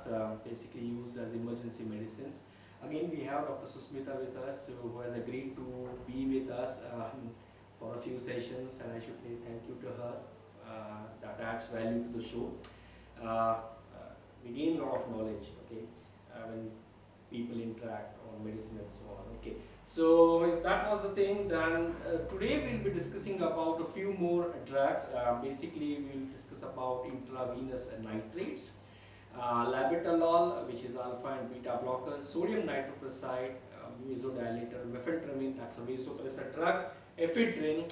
drugs basically used as emergency medicines. Again, we have Dr. Susmita with us, who has agreed to be with us for a few sessions, and I should say thank you to her. That adds value to the show. We gain a lot of knowledge, okay, when people interact on medicine and so on. Okay, so if that was the thing, then today we'll be discussing about a few more drugs. Basically, we'll discuss about intravenous nitrates, labetalol, which is alpha and beta blocker, sodium nitroprusside, vasodilator, methyltramine, that's a vasopressor drug, ephedrine,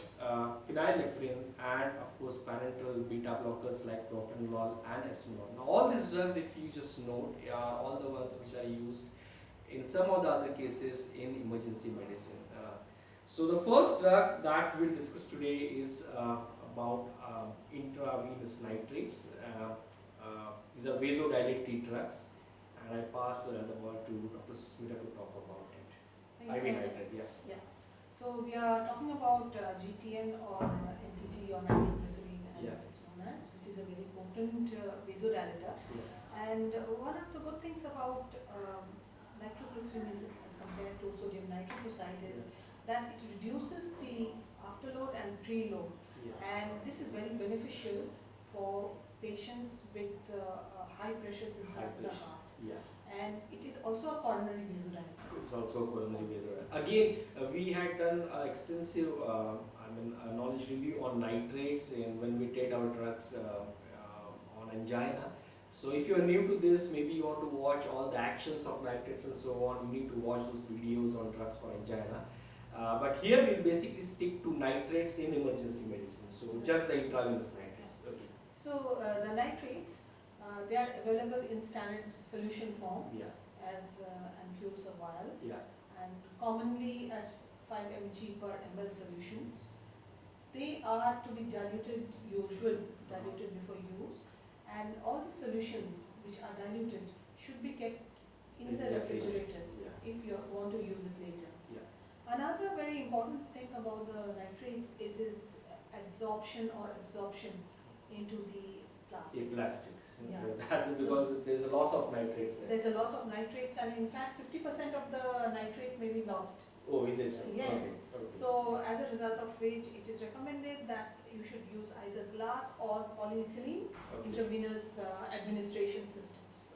phenylephrine, and of course parenteral beta blockers like propranolol and esmolol. Now all these drugs, if you just note, are all the ones which are used in some of the other cases in emergency medicine. So the first drug that we'll discuss today is about intravenous nitrates. These are vasodilating drugs, and I pass the word to Dr. Susmita to talk about it. IV nitrate, yeah. So we are talking about GTN or NTG or nitroglycerine as it is known as, which is a very potent vasodilator. And one of the good things about nitroglycerine is, as compared to sodium nitroprusside, is that it reduces the afterload and preload, and this is very beneficial for patients with high pressures inside the heart. And it is also a coronary vasodilator. It's also a coronary vasodilator. Again, we had done extensive knowledge review on nitrates and when we take our drugs on angina. So if you are new to this, maybe you want to watch all the actions of nitrates and so on, you need to watch those videos on drugs for angina. But here we'll basically stick to nitrates in emergency medicine. So just the intravenous nitrates. Okay. So the nitrates, they are available in standard solution form as ampoules or vials, and commonly as 5 mg per ml solutions. They are to be diluted before use, and all the solutions which are diluted should be kept in the refrigerator if you want to use it later. Another very important thing about the nitrates is its absorption into the plastics. That is because there's a loss of nitrates there. There's a loss of nitrates, and in fact 50% of the nitrate may be lost. Oh, is it? Yes. Okay. So as a result of which it is recommended that you should use either glass or polyethylene intravenous administration systems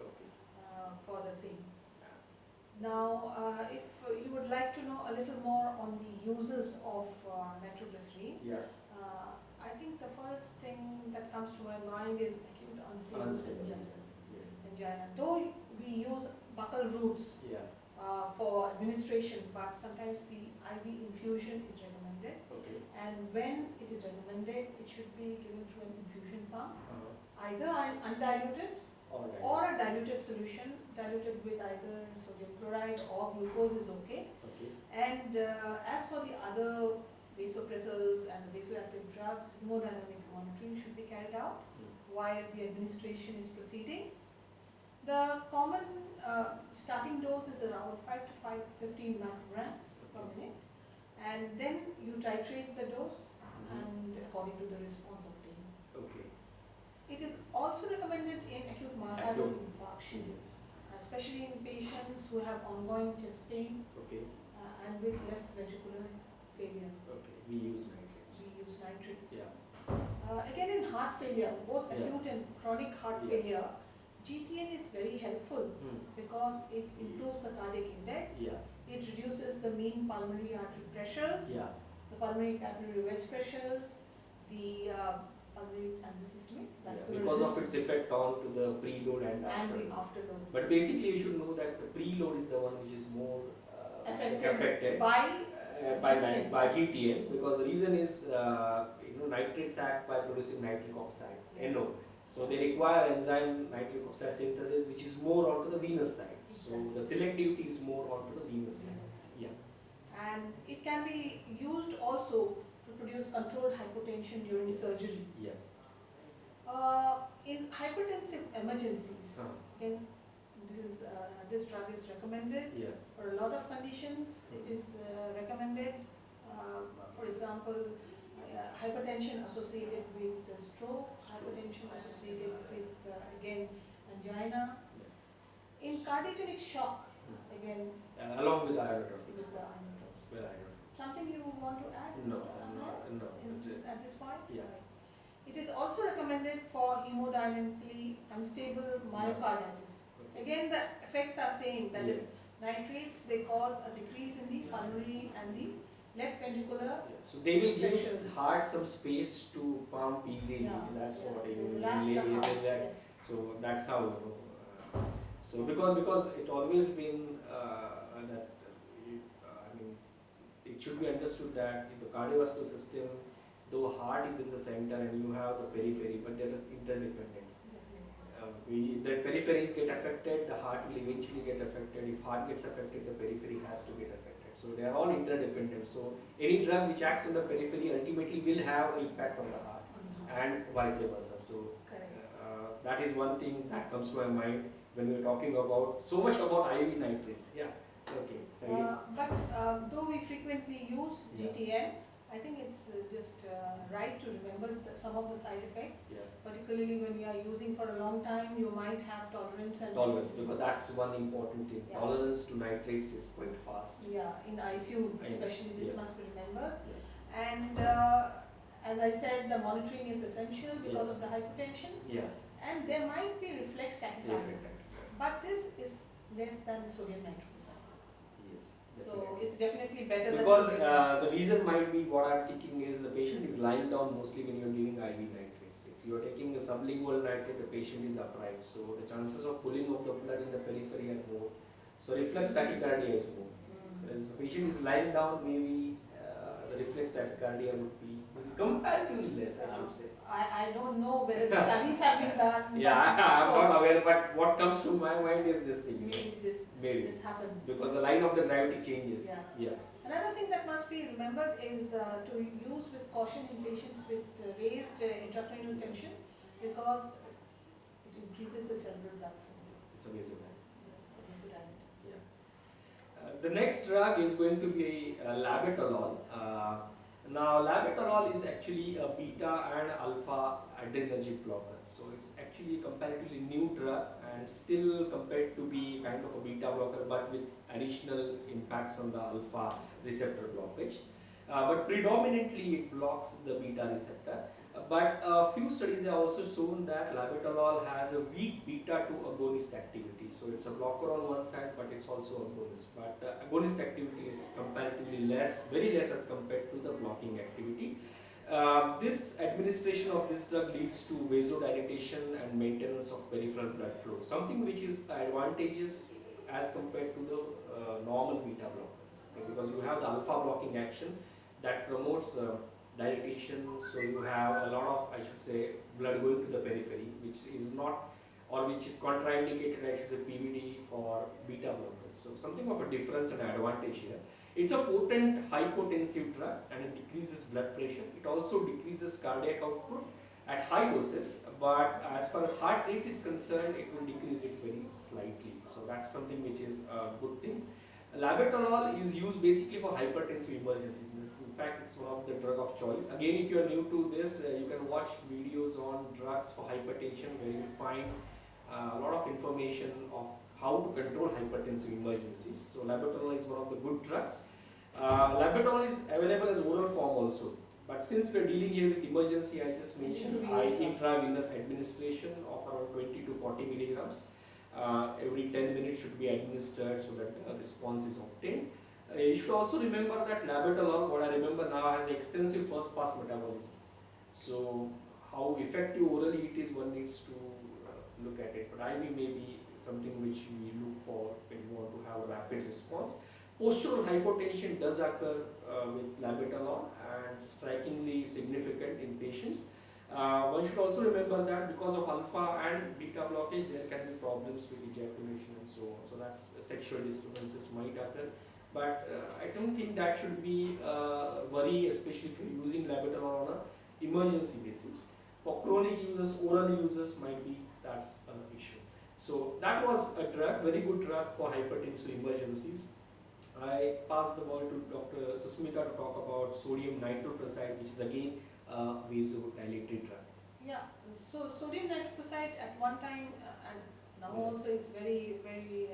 for the same. Now, if you would like to know a little more on the uses of nitroglycerine, I think the first thing that comes to my mind is acute unstable angina. Though we use buccal roots for administration, but sometimes the IV infusion is recommended. And when it is recommended, it should be given through an infusion pump, either undiluted or a diluted solution, diluted with either sodium chloride or glucose is okay. And as for the other vasopressors and the vasoactive drugs, hemodynamic monitoring should be carried out while the administration is proceeding. The common starting dose is around 5 to 15 micrograms per minute, and then you titrate the dose and according to the response obtained. It is also recommended in acute myocardial infarction, especially in patients who have ongoing chest pain and with left ventricular failure. We use nitrates. Again, in heart failure, both acute and chronic heart failure, GTN is very helpful because it improves the cardiac index. It reduces the mean pulmonary artery pressures, the pulmonary capillary wedge pressures, the pulmonary and the systemic vascular because of its effect on to the preload and the afterload. But basically, you should know that the preload is the one which is more affected by GTN, because the reason is nitrates act by producing nitric oxide, NO. So they require enzyme nitric oxide synthesis, which is more onto the venous side. So the selectivity is more onto the venous side. And it can be used also to produce controlled hypotension during surgery. In hypertensive emergencies, again, this drug is recommended for a lot of conditions. It is recommended, for example, hypertension associated with stroke, hypertension associated with again angina, cardiogenic shock, again, along with ionotropics. with the inotropics. With ionotropics. Something you want to add? No, Amar, no. at this point? Yeah. Right. It is also recommended for hemodynamically unstable myocarditis. Again, the effects are same. That is, nitrates, they cause a decrease in the pulmonary and the left ventricular. So they will give pressures. heart some space to pump easily. That's what they you relax the heart. Yes. So that's how. So because it always been that I mean it should be understood that in the cardiovascular system, though heart is in the center and you have the periphery, but there is interdependent. The peripheries get affected, the heart will eventually get affected. If heart gets affected, the periphery has to get affected. So they are all interdependent. So any drug which acts on the periphery ultimately will have an impact on the heart, and vice versa. So that is one thing that comes to my mind when we are talking about so much about IV nitrates. Yeah. Okay. But though we frequently use GTN, I think it's just right to remember some of the side effects. Particularly when you are using for a long time, you might have tolerance and tolerance, because that's one important thing. Tolerance to nitrates is quite fast. Yeah, in ICU especially, this must be remembered. And as I said, the monitoring is essential because of the hypertension. And there might be reflex tachycardia, but this is less than sodium nitroprusside. Yes. So it's definitely better because than the reason might be what I'm thinking is the patient is lying down mostly when you're giving IV nitrates. If you're taking a sublingual nitrate, the patient is upright, so the chances of pulling of the blood in the periphery are more. So reflex tachycardia is more. Whereas the patient is lying down, maybe the reflex tachycardia would be comparatively less, I should say. I don't know whether the studies have been done. I'm not aware, but what comes to my mind is this thing. Maybe this happens. Because the line of the gravity changes. Another thing that must be remembered is to use with caution in patients with raised intracranial tension, because it increases the cerebral blood flow. It's a vasodilator. It's a vasodilator. The next drug is going to be labetalol. Now, labetalol is actually a beta and alpha adrenergic blocker. So it's actually a comparatively new drug and still compared to be kind of a beta blocker, but with additional impacts on the alpha receptor blockage. But predominantly it blocks the beta receptor. But a few studies have also shown that labetalol has a weak beta to agonist activity. So it's a blocker on one side, but it's also agonist. But agonist activity is comparatively less, very less as compared to the blocking activity. This administration of this drug leads to vasodilatation and maintenance of peripheral blood flow, something which is advantageous as compared to the normal beta blockers. Okay? Because you have the alpha blocking action that promotes dilatation, so you have a lot of, I should say, blood going to the periphery, which is not, or which is contraindicated, I should say, PVD for beta blockers. So something of a difference and advantage here. It's a potent hypotensive drug and it decreases blood pressure. It also decreases cardiac output at high doses, but as far as heart rate is concerned, it will decrease it very slightly. So that's something which is a good thing. Labetalol is used basically for hypertensive emergencies. In fact, it's one of the drug of choice. Again, if you are new to this, you can watch videos on drugs for hypertension where you will find a lot of information of how to control hypertensive emergencies. So labetalol is one of the good drugs. Labetalol is available as oral form also. But since we are dealing here with emergency, I just mentioned intravenous administration of around 20 to 40 milligrams. Every 10 minutes should be administered so that a response is obtained. You should also remember that labetalol, what I remember now, has extensive first pass metabolism. So how effective orally it is, one needs to look at it. But IV may be something which we look for when we want to have a rapid response. Postural hypotension does occur with labetalol and strikingly significant in patients. One should also remember that because of alpha and beta blockage, there can be problems with ejaculation and so on. So that's sexual disturbances might occur. But I don't think that should be worry, especially if you're using labetalol on an emergency basis. For chronic users, oral users might be, that's an issue. So that was a drug, very good drug for hypertensive emergencies. I pass the ball to Dr. Susmita to talk about sodium nitroprusside, which is again a vasodilator drug. Yeah, so sodium nitroprusside at one time and now also is very, very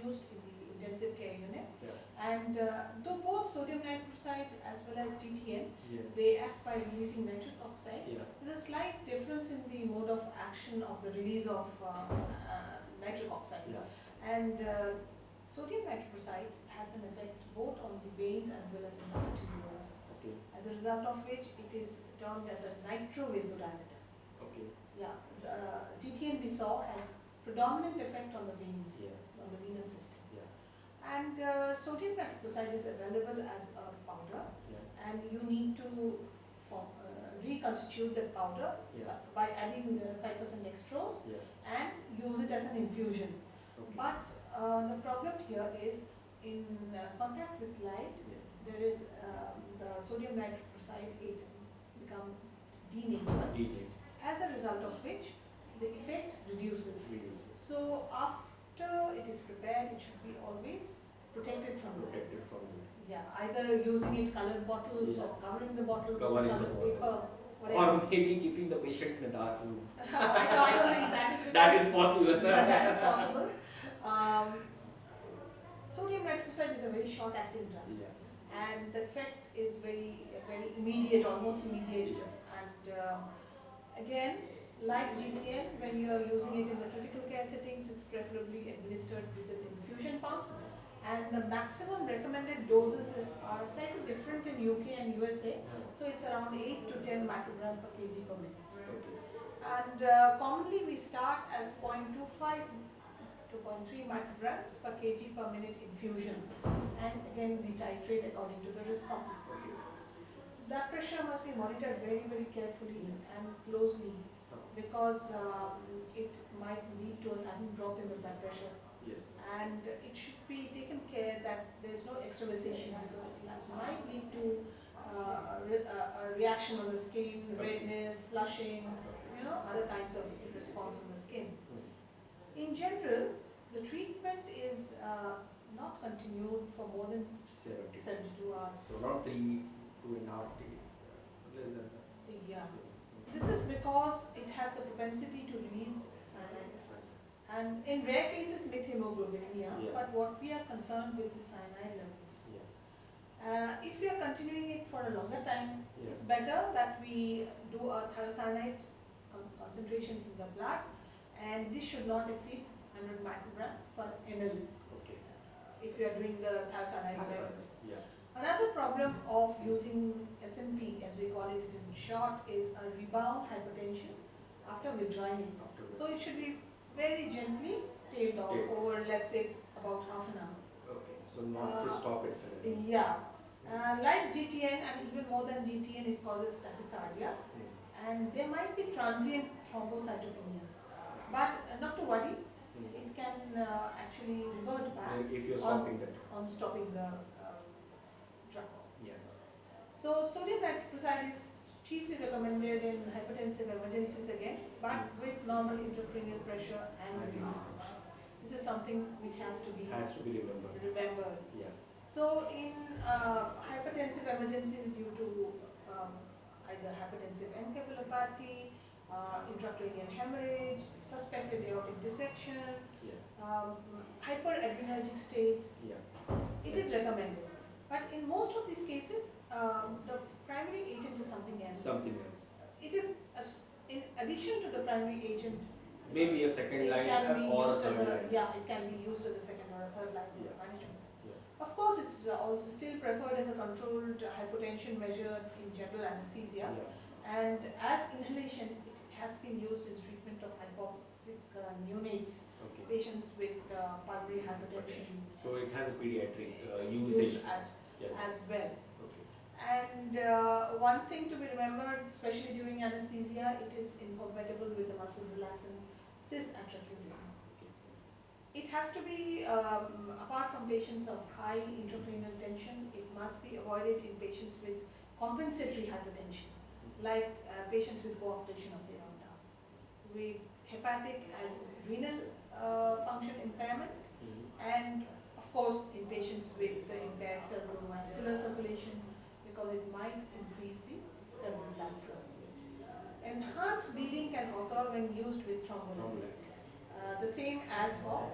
used in the intensive care unit. Yeah. And though both sodium nitroprusside as well as GTN, Yeah. they act by releasing nitric oxide. Yeah. There's a slight difference in the mode of action of the release of nitric oxide. Yeah. And sodium nitroprusside has an effect both on the veins as well as on the arterioles. Okay. As a result of which it is termed as a nitrovasodilator. Okay. Yeah, GTN we saw has predominant effect on the veins, Yeah. on the venous system. Yeah. And sodium nitroprusside is available as a powder, Yeah. and you need to reconstitute that powder Yeah. by adding 5% dextrose Yeah. and use it as an infusion. Okay. But the problem here is in contact with light, Yeah. there is the sodium nitroprusside, it becomes denatured, Detail. as a result of which the effect reduces. Reduces. So after it is prepared, it should be always protected from light. Protected from the Yeah, either using it colored bottles Yeah. or covering the bottle with Covering the colored bottle. paper, or whatever. maybe keeping the patient in a dark room. I don't think that is That is possible. that is possible. Sodium nitroprusside is a very short-acting drug, Yeah. and the effect is very immediate, almost immediate. Yeah. And again, like GTN, when you are using it in the critical care settings, it's preferably administered with an infusion pump. And the maximum recommended doses are slightly different in UK and USA. So it's around 8 to 10 microgram per kg per minute. Okay. And commonly we start as 0.25 to 0.3 micrograms per kg per minute infusions. And again we titrate according to the response. Blood pressure must be monitored very carefully and closely, because it might lead to a sudden drop in the blood pressure. Yes. And it should be taken care that there is no extravasation, because it might lead to a reaction on the skin, redness, flushing, other kinds of response on the skin. In general, the treatment is not continued for more than 72 hours. So not 2.5 days. Less than that. Yeah. This is because it has the propensity to release cyanide. And in rare cases, methemoglobinemia, Yeah. but what we are concerned with is cyanide levels. Yeah. If we are continuing it for a longer time, Yeah. it's better that we do a thiocyanate concentrations in the blood, and this should not exceed 100 micrograms per ml Okay. if you are doing the thiocyanide levels. Yeah. Another problem of using SNP, as we call it in short, is a rebound hypertension after withdrawing it. So it should be very gently tailed off over, let's say, about half an hour. Okay. So not to stop it suddenly. Yeah. Like GTN and even more than GTN, it causes tachycardia, and there might be transient thrombocytopenia. But not to worry, it can actually revert back If you're stopping that. on stopping the drug. Yeah. So sodium nitroprusside is chiefly recommended in hypertensive emergencies again, but with normal intracranial pressure and renal function. This is something which has to be remembered. Yeah. So in hypertensive emergencies due to either hypertensive encephalopathy, intracranial hemorrhage, suspected aortic dissection, Yeah. hyperadrenergic states, Yeah. it is recommended. But in most of these cases, the primary agent is something else. Something else. It is, in addition to the primary agent, Maybe a second it line can be or a used as third a, line. yeah, it can be used as a second or a third line Yeah. management. Yeah. Of course, it's also still preferred as a controlled hypotension measure in general anesthesia. Yeah. And as inhalation, it has been used in treatment of hypoxic neonates, Okay. patients with pulmonary hypertension. So it has a pediatric Used usage. Yes. as well. Okay. And one thing to be remembered, especially during anesthesia, it is incompatible with the muscle relaxant cis-atracurium. Okay. It has to be, apart from patients of high intracranial tension, it must be avoided in patients with compensatory hypertension, like patients with coarctation of the aorta, with hepatic and renal function impairment, and of course in patients with impaired cerebrovascular circulation, because it might increase the cerebral blood flow. Enhanced bleeding can occur when used with thrombolytics. The same as for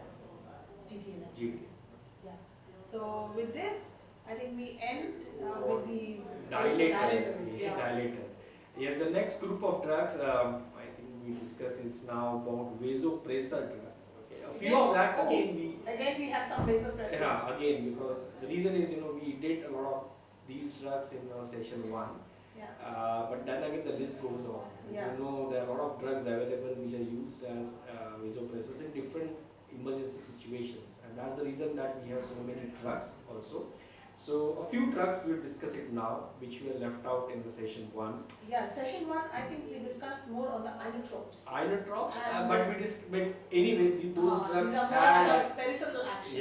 GTNS. GT. Yeah. So with this, I think we end with the dilators. Yeah. Dilator. Yes, the next group of drugs I think we discuss is now about vasopressor drugs. Okay, a few of that again we have some vasopressors. Yeah, again, because the reason is we did a lot of these drugs in our session 1. Yeah. But then again the list goes on. Yeah. As you know, there are a lot of drugs available which are used as vasopressors in different emergency situations, and that's the reason that we have so many drugs also. So a few drugs we'll discuss it now, which were left out in the session 1. Yeah, session 1 I think we discussed more on the inotropes. Inotropes, but anyway those drugs had peripheral action.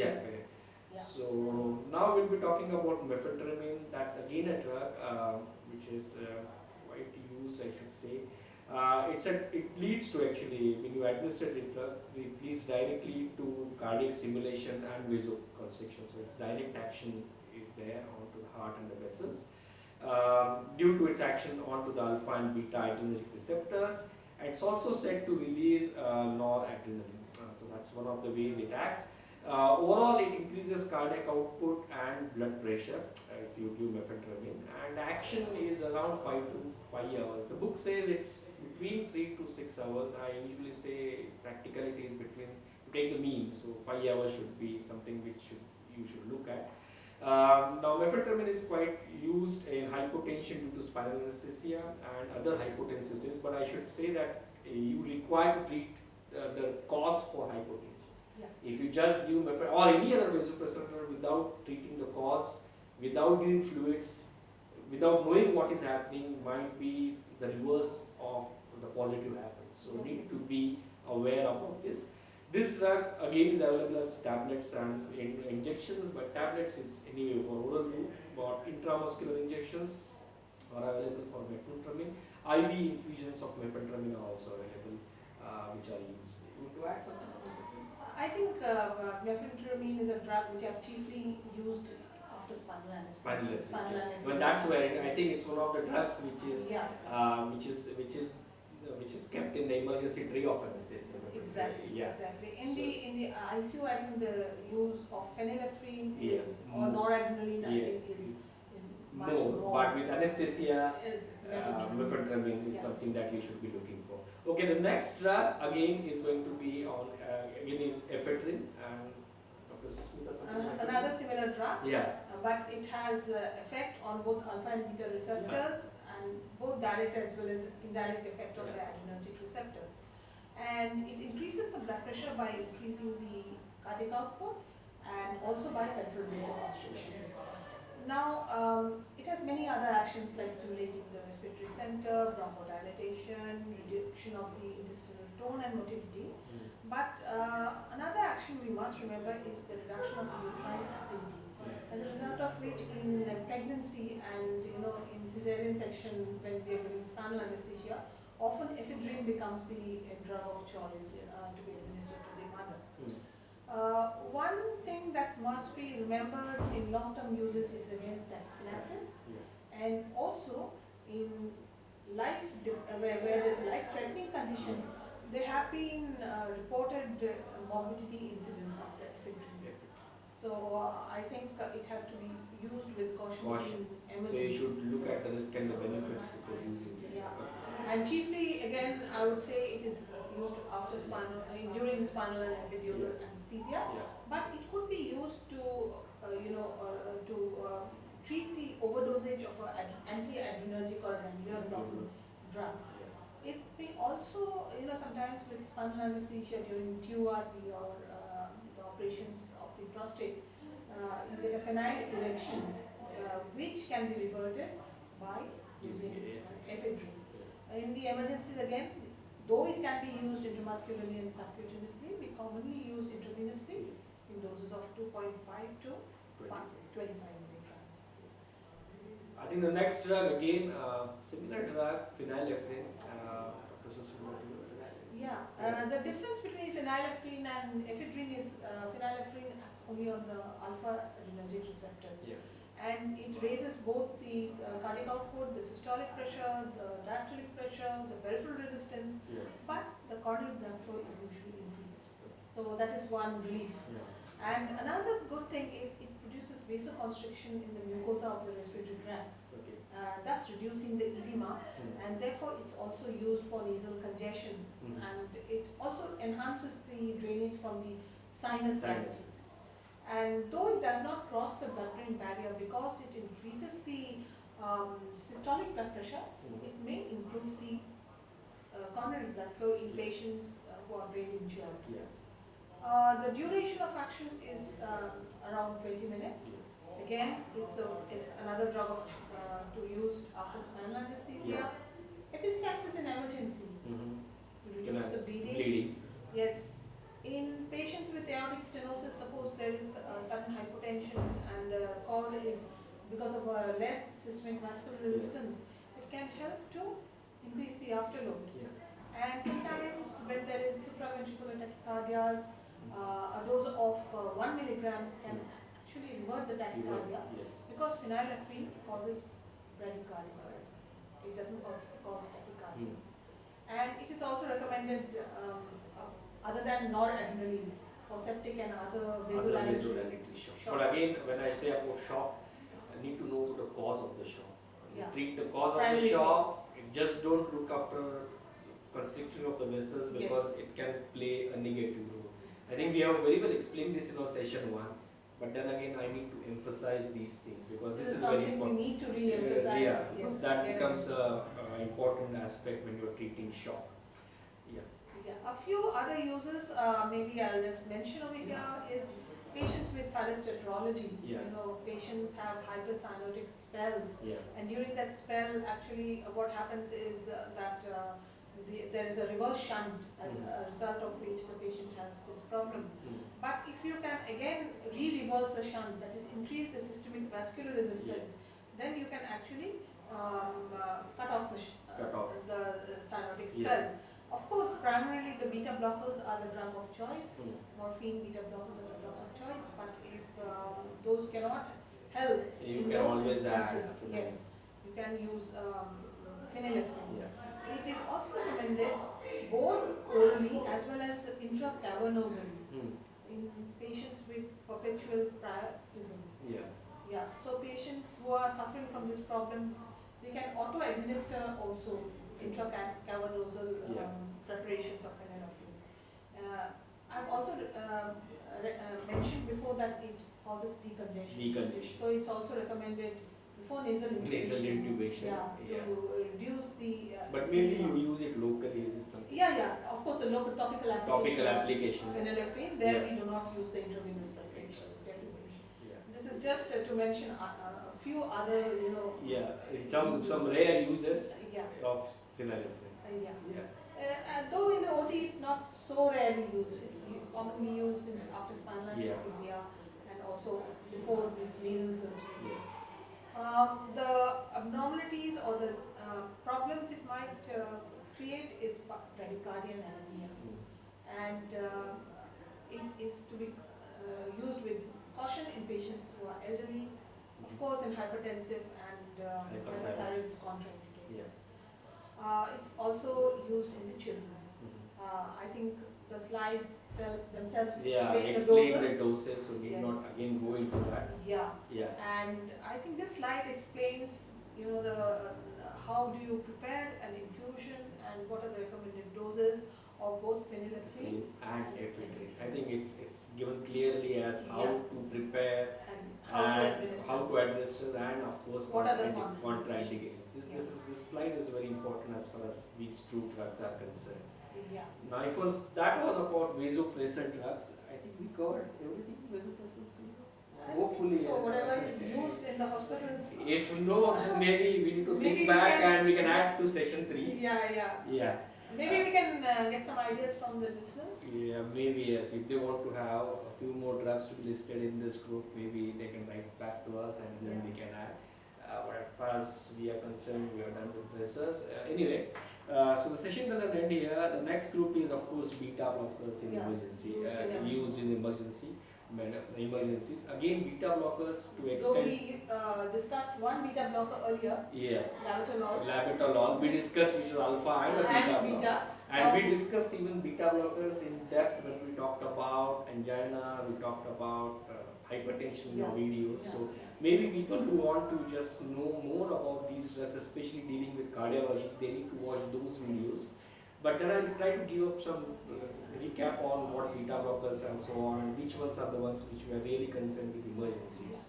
Yeah. So now we'll be talking about mephedramine. That's again a drug which is quite used, I should say. It leads to, actually, when you administer it leads directly to cardiac stimulation and vasoconstriction. So its direct action is there onto the heart and the vessels due to its action onto the alpha and beta adrenergic receptors. It's also said to release noradrenaline. So that's one of the ways it acts. Overall, it increases cardiac output and blood pressure if you give mephedramine, and action is around 5 to 5 hours. The book says it's between 3 to 6 hours. I usually say practicality is between, you take the mean, so 5 hours should be something which you should look at. Now mephedramine is quite used in hypotension due to spinal anesthesia and other hypotensives, but I should say that you require to treat the cause for hypotension. Yeah. If you just give mephedramine or any other vasopressor without treating the cause, without giving fluids, without knowing what is happening, might be the reverse of the positive happens. So we need to be aware about this. This drug again is available as tablets and injections, but tablets is anyway for oral route, but intramuscular injections are available for mephedramine. IV infusions of mephedramine are also available, which are used. You want to add something? I think mephedramine is a drug which I've chiefly used after spinal anesthesia. Well, that's where I think it's one of the drugs which is which is kept in the emergency tray of anesthesia. Exactly. Yeah. Exactly. In the ICU, I think the use of phenylephrine or noradrenaline, I think is much more. But with anesthesia, mephedramine is something that you should be looking for. Okay, the next drug again is going to be on is ephedrine, and another similar drug. Yeah. But it has effect on both alpha and beta receptors, and both direct as well as indirect effect on the adrenergic receptors. And it increases the blood pressure by increasing the cardiac output and also by peripheral vasoconstriction. Now, it has many other actions like stimulating the respiratory center, bronchodilation, reduction of the intestinal tone and motility. But another action we must remember is the reduction of uterine activity. As a result of which, in pregnancy and in cesarean section, when we are giving spinal anesthesia, often ephedrine becomes the drug of choice to be administered to the mother. One thing that must be remembered in long-term usage is again tachyphylaxis, and also in where there's a life-threatening condition, there have been reported morbidity incidents after ephedrine. So I think it has to be used with caution. In emergencies. So you should look at the risk and the benefits before using this. Yeah. And chiefly, again, I would say it is used after during spinal and epidural anesthesia, but it could be used to treat the overdosage of anti-adrenergic or ganglion blocking drugs. It may also, sometimes with spinal anesthesia during TURP or the operations of the prostate, you get a penile erection, which can be reverted by using ephedrine. In the emergencies again, though it can be used intramuscularly and subcutaneously, we commonly use intravenously in doses of 2.5 to 25 milligrams. I think the next drug again, similar drug, phenylephrine. The difference between phenylephrine and ephedrine is phenylephrine acts only on the alpha adrenergic receptors. And it raises both the cardiac output, the systolic pressure, the diastolic pressure, the peripheral resistance, but the corneal blood flow is usually increased. So that is one relief. And another good thing is it produces vasoconstriction in the mucosa of the respiratory tract, Okay. thus reducing the edema, and therefore it's also used for nasal congestion, and it also enhances the drainage from the sinus cavities. And though it does not cross the blood-brain barrier, because it increases the systolic blood pressure, it may improve the coronary blood flow in patients who are brain injured. Yeah. The duration of action is around 20 minutes. Again, it's another drug to use after spinal anesthesia. Epistaxis in emergency to reduce the bleeding. Yes. In patients with aortic stenosis, suppose there is sudden hypotension and the cause is because of less systemic vascular resistance, it can help to increase the afterload. And sometimes when there is supraventricular tachycardias, a dose of 1 milligram can actually revert the tachycardia, because phenylephrine causes bradycardia. It doesn't cause tachycardia. And it is also recommended other than noradrenaline for septic and other vasodilatory shocks. But again, when I say about shock, I need to know the cause of the shock. Treat the cause Primary of the shock. cause. Just don't look after constriction of the vessels, because it can play a negative role. I think we have very well explained this in our session 1, but then again I need to emphasize these things, because this is very important. We need to re-emphasize. Yes, that becomes an important aspect when you are treating shock. A few other uses, maybe I'll just mention over here, is patients with phallostetrology. You know, patients have hypercyanotic spells, and during that spell, actually, what happens is that there is a reverse shunt, as a result of which the patient has this problem. But if you can again reverse the shunt, that is increase the systemic vascular resistance, then you can actually cut off the cyanotic spell. Of course, primarily the beta blockers are the drug of choice. Morphine, beta blockers are the drugs of choice. But if those cannot help, you can always add. Yes, you can use phenylephrine. It is also recommended both orally as well as intracavernosally in patients with perpetual priapism. So patients who are suffering from this problem, they can auto-administer also intracavernosal preparations of phenylephrine. I've also mentioned before that it causes decongestion. So it's also recommended before nasal intubation. To reduce the. But maybe you use it locally, is it something? Of course, the local topical application. Phenylephrine. There we do not use the intravenous preparations. Definitely. This is just to mention a few other, some rare uses of phenylephrine. Though in the OT it's not so rarely used, it's commonly used after spinal anesthesia and also before this nasal surgery. The abnormalities or the problems it might create is bradycardia and arrhythmias, and it is to be used with caution in patients who are elderly, of course in hypertensive and hypothyroid is contraindicated. It's also used in the children. I think the slides themselves explain the doses, so we need not again go into that. And I think this slide explains, how do you prepare an infusion and what are the recommended doses of both phenylephrine and ephedrine. I think it's given clearly as how to prepare and how to administer, and of course what are the contraindications. This slide is very important as far as these two drugs are concerned. Now, that was about vasopressor drugs. I think we covered everything vasopressors. Hopefully. So whatever is used in the hospitals. If no, maybe we need to think back and we can add to session 3. Maybe we can get some ideas from the listeners. Maybe yes. If they want to have a few more drugs to be listed in this group, maybe they can write back to us and then we can add. But as far as we are concerned, we are done with pressors. Anyway, so the session doesn't end here. The next group is, of course, beta blockers in emergency, used in emergencies. Again, beta blockers to extend. So we discussed one beta blocker earlier. Labetalol. We discussed which is alpha and beta. And we discussed even beta blockers in depth when we talked about angina, we talked about hypertension in our videos. So maybe people who want to just know more about these drugs, especially dealing with cardiology, they need to watch those videos. But then I'll try to give up some recap on what beta blockers and so on, and which ones are the ones which we are really concerned with emergencies.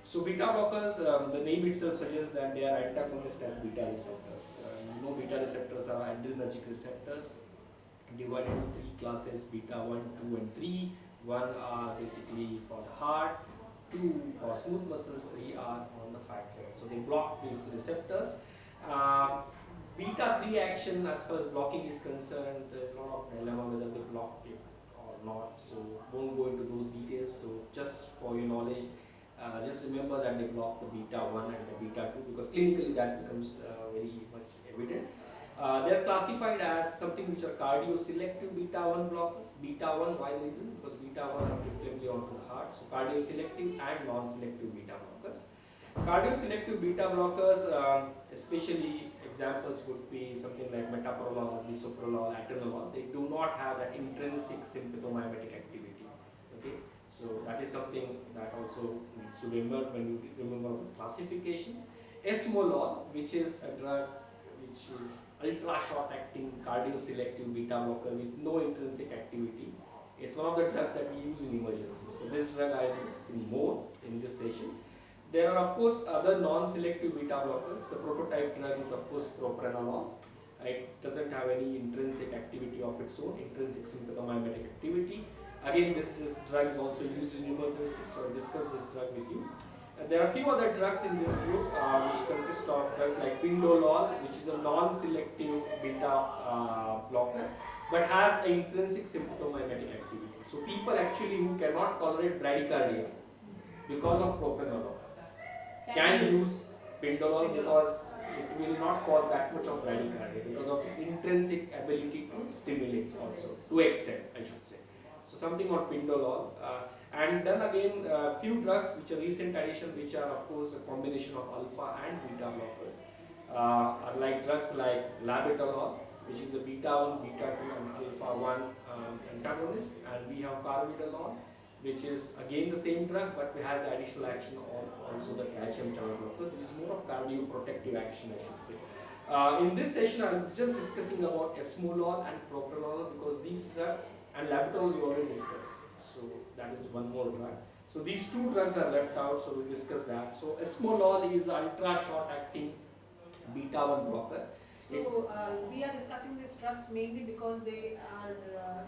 So beta blockers, the name itself suggests that they are antagonists at beta receptors. Beta receptors are adrenergic receptors divided into three classes: beta 1, 2 and 3. 1 are basically for the heart, 2 for smooth muscles, 3 are on the fat layer. So they block these receptors. Beta 3 action, as far as blocking is concerned, there is a lot of dilemma whether they block it or not. So won't go into those details. So just for your knowledge, just remember that they block the beta 1 and the beta 2, because clinically that becomes very much evident. They are classified as something which are cardioselective beta 1 blockers. Beta 1, why the reason? Because beta 1 are preferably onto the heart. So cardioselective and non-selective beta blockers. Cardioselective beta blockers, especially examples would be something like metoprolol, bisoprolol, atenolol. They do not have that intrinsic sympathomimetic activity. Okay, so that is something that also needs to remember when you remember classification. Esmolol, which is a drug which is ultra short acting cardioselective beta blocker with no intrinsic activity. It's one of the drugs that we use in emergencies. So this drug I will discuss more in this session. There are of course other non-selective beta blockers. The prototype drug is of course propranolol. It doesn't have any intrinsic activity of its own, intrinsic sympathomimetic activity. Again, this drug is also used in emergencies, so I'll discuss this drug with you. There are a few other drugs in this group which consist of drugs like pindolol, which is a non-selective beta blocker but has an intrinsic sympathomimetic activity. So people actually who cannot tolerate bradycardia because of propranolol can use pindolol because it will not cause that much of bradycardia because of its intrinsic ability to stimulate also, to extend I should say. So something on pindolol. And then again, few drugs which are recent addition, which are of course a combination of alpha and beta blockers, are like drugs like labetalol, which is a beta 1, beta 2 and alpha 1 antagonist, and we have carvedilol, which is again the same drug but has additional action on also the calcium channel blockers, which is more of cardioprotective action I should say. In this session I am just discussing about esmolol and propranolol because these drugs, and labetalol we already discussed. So that is one more drug. So these two drugs are left out, so we'll discuss that. So esmolol is ultra short acting beta 1 blocker. So we are discussing these drugs mainly because they are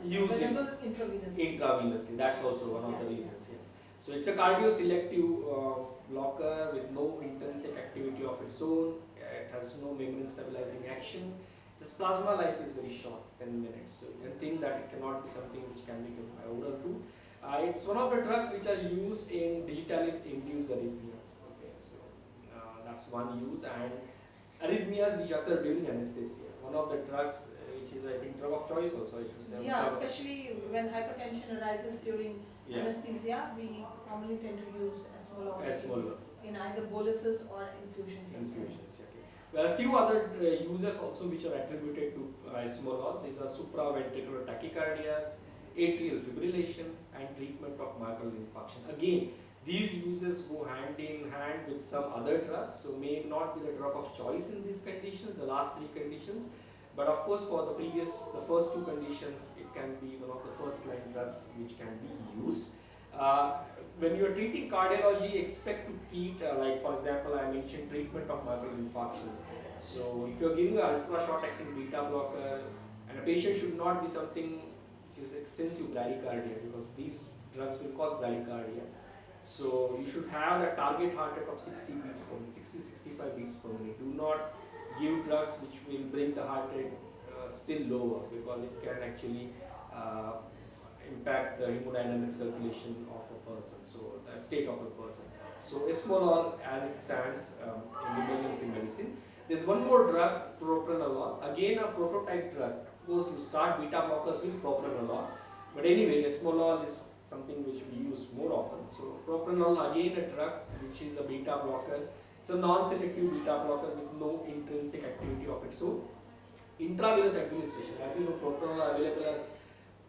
available intravenously. That's also one of the reasons here. So it's a cardioselective blocker with no intrinsic activity of its own. It has no membrane stabilizing action. This plasma life is very short, 10 minutes. So you can think that it cannot be something which can be given by oral route. It's one of the drugs which are used in digitalis induced arrhythmias. Okay, so that's one use, and arrhythmias which occur during anesthesia. One of the drugs which is I think drug of choice also I should say. Yeah, especially when hypertension arises during anesthesia, we commonly tend to use esmolol in either boluses or infusions. Okay. Well, a few other uses also which are attributed to esmolol. These are supraventricular tachycardias, atrial fibrillation, and treatment of myocardial infarction. Again, these uses go hand in hand with some other drugs, so may not be the drug of choice in these conditions, the last three conditions. But of course, for the first two conditions, it can be one of the first line drugs which can be used. When you are treating cardiology, expect to treat, like for example, I mentioned treatment of myocardial infarction. So if you are giving an ultra short acting beta blocker, and a patient should not be something which is extensive bradycardia, because these drugs will cause bradycardia. So you should have the target heart rate of 60 beats per minute, 60-65 beats per minute. Do not give drugs which will bring the heart rate still lower, because it can actually impact the hemodynamic circulation of a person, so the state of a person. So esmolol as it stands in emergency medicine. There's one more drug, propranolol, again a prototype drug. Of course you start beta blockers with propranolol, but anyway esmolol is something which we use more often. So propranolol, again a drug which is a beta blocker. It's a non-selective beta blocker with no intrinsic activity of its own. intravenous administration. As you know, propranolol are available as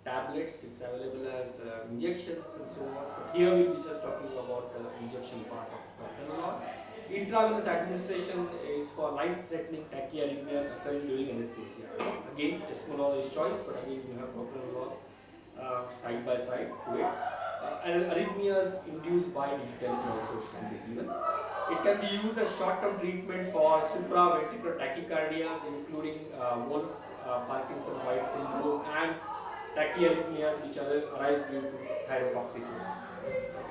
tablets, it's available as injections and so on. But here we'll be just talking about the injection part of propranolol. Intravenous administration is for life-threatening tachyarrhythmias occurring during anesthesia. Again, esmolol is choice, but again you have propranolol side by side to it. And arrhythmias induced by digitalis also can be given. It can be used as short-term treatment for supraventricular tachycardias, including Wolff, Parkinson-White syndrome, and tachyarrhythmias which arise due to thyrotoxicosis,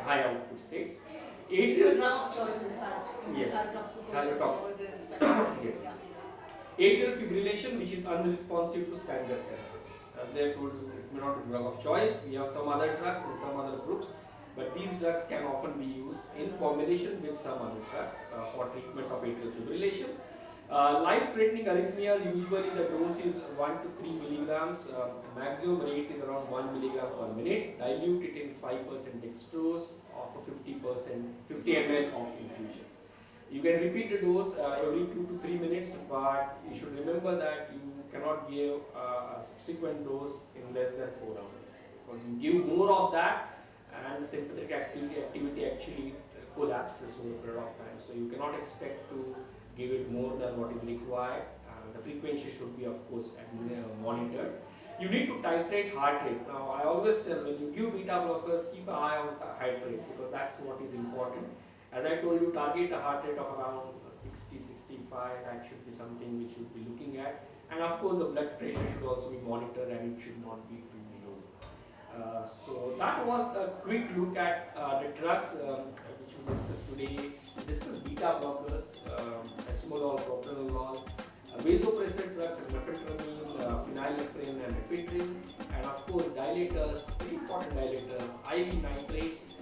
high output states. It's a drug of choice, in fact. Thyrotoxicosis. Yes. Atrial fibrillation, which is unresponsive to standard therapy. As I told you, it may not be drug of choice. We have some other drugs in some other groups, but these drugs can often be used in combination with some other drugs for treatment of atrial fibrillation. Life-threatening arrhythmias, usually the dose is 1 to 3 milligrams. Maximum rate is around 1 milligram per minute. Dilute it in 5% dextrose or 50 ml of infusion. You can repeat the dose every 2 to 3 minutes, but you should remember that you cannot give a subsequent dose in less than 4 hours, because you give more of that and the sympathetic activity actually collapses over a period of time. So you cannot expect to give it more than what is required. The frequency should be, of course, monitored. You need to titrate heart rate. Now, I always tell, when you give beta blockers, keep an eye on heart rate, because that's what is important. As I told you, target a heart rate of around 60, 65. That should be something which you should be looking at. And of course, the blood pressure should also be monitored, and it should not be too low. So that was a quick look at the drugs which we discussed today. We discussed beta blockers, esmolol, propranolol, vasopressor drugs, and methamphetamine, phenylephrine, and ephedrine, and of course dilators, very important dilators, IV nitrates,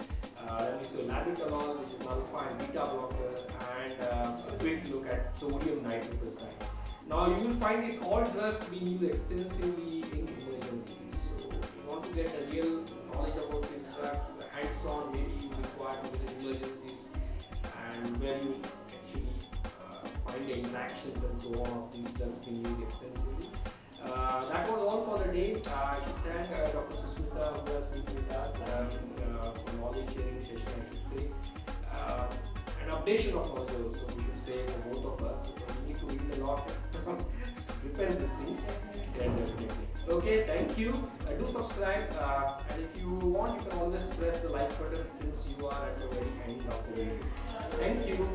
labetalol, which is alpha and beta blocker, and a quick look at sodium nitroprusside. Now you will find these all drugs being used extensively in emergencies. So if you want to get a real knowledge about these drugs, hands-on, maybe you require to visit emergencies, and where you actually find the interactions and so on of these drugs being used extensively. That was all for the day. I should thank Dr. Susmita, who has been with us for knowledge sharing session, I should say. An updation of knowledge also, we should say, for both of us, because we need to read a lot to prepare these things. Yeah, definitely. Okay, thank you. Do subscribe, and if you want, you can always press the like button, since you are at the very end of the video. Thank you.